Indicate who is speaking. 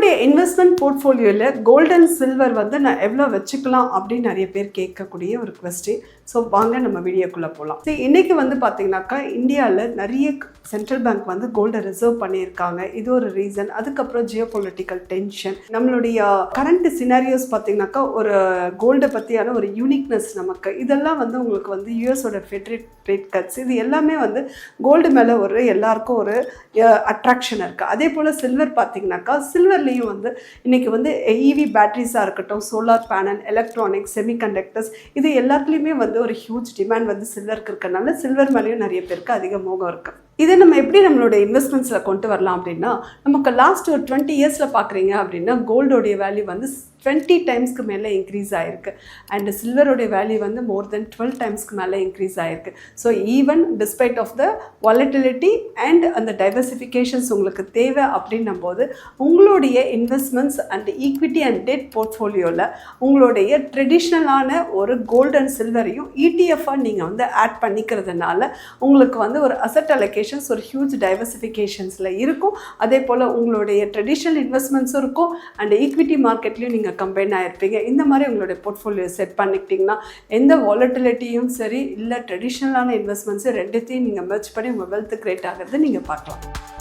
Speaker 1: என்னுடைய investment போர்ட்ஃபோலியோவில் gold and silver வந்து நான் எவ்வளோ வச்சுக்கலாம் அப்படின்னு நிறைய பேர் கேட்கக்கூடிய ஒரு கொஸ்டின். ஸோ வாங்க நம்ம வீடியோக்குள்ளே போகலாம். சரி, இன்றைக்கி வந்து பார்த்திங்கனாக்கா இந்தியாவில் நிறைய சென்ட்ரல் பேங்க் வந்து கோல்டை ரிசர்வ் பண்ணியிருக்காங்க. இது ஒரு ரீசன். அதுக்கப்புறம் ஜியோ பொலிட்டிக்கல் டென்ஷன், நம்மளுடைய கரண்ட் சினாரியோஸ் பார்த்திங்கனாக்கா ஒரு கோல்டை பற்றியான ஒரு யூனிக்னஸ் நமக்கு, இதெல்லாம் வந்து உங்களுக்கு வந்து யூஎஸோட ஃபெட்ரேட் ரேட் கட்ஸ், இது எல்லாமே வந்து கோல்டு மேலே ஒரு எல்லாருக்கும் ஒரு அட்ராக்ஷன் இருக்குது. அதே போல் சில்வர் பார்த்திங்கனாக்கா சில்வர்லேயும் வந்து இன்றைக்கி வந்து இவி பேட்டரிஸாக இருக்கட்டும், சோலார் பேனல், எலக்ட்ரானிக்ஸ், செமிகண்டக்டர்ஸ், இது எல்லாத்துலேயுமே வந்து ஒரு ஹியூஜ் டிமாண்ட் வந்து சில்வருக்கு இருக்கிறனால சில்வர் மேலேயும் நிறைய பேருக்கு அதிக மோகம் இருக்குது. இதை நம்ம எப்படி நம்மளோட இன்வெஸ்ட்மெண்ட்ஸில் கொண்டு வரலாம் அப்படின்னா, நமக்கு லாஸ்ட் ஒரு 20 இயர்ஸில் பார்க்குறீங்க அப்படின்னா கோல்டோடைய வேல்யூ வந்து 20 டைம்ஸ்க்கு மேலே இன்க்ரீஸ் ஆகிருக்கு. அண்ட் சில்வருடைய வேல்யூ வந்து மோர் தென் 12 டைம்ஸ்க்கு மேலே இன்க்ரீஸ் ஆகிருக்கு. So even despite of the volatility and அந்த டைவர்சிஃபிகேஷன்ஸ் உங்களுக்கு தேவை அப்படின்னும் போது உங்களுடைய investments and equity and debt போர்ட்ஃபோலியோவில் உங்களுடைய ட்ரெடிஷ்னலான ஒரு கோல்டு அண்ட் சில்வரையும் இடிஎஃபாக நீங்கள் வந்து ஆட் பண்ணிக்கிறதுனால உங்களுக்கு வந்து ஒரு அசட் அலோகேஷன்ஸ் ஒரு ஹியூஜ் டைவர்சிஃபிகேஷன்ஸில் இருக்கும். அதே போல் உங்களுடைய ட்ரெடிஷ்னல் இன்வெஸ்ட்மெண்ட்ஸும் இருக்கும் அண்ட் ஈக்விட்டி மார்க்கெட்லேயும் நீங்கள் கம்பைன் ஆகிருப்பீங்க. இந்த மாதிரி உங்களுடைய போர்ட்ஃபோலியோ செட் பண்ணிக்கிட்டிங்கன்னா எந்த வாலட்டிலிட்டியும் சரி இல்லை ட்ரெடிஷ்னலான இன்வெஸ்ட்மெண்ட்ஸு ரெண்டுத்தையும் நீங்கள் மெர்ஜ் பண்ணி உங்கள் வெல்த் கிரியேட் ஆகிறது நீங்கள் பார்க்கலாம்.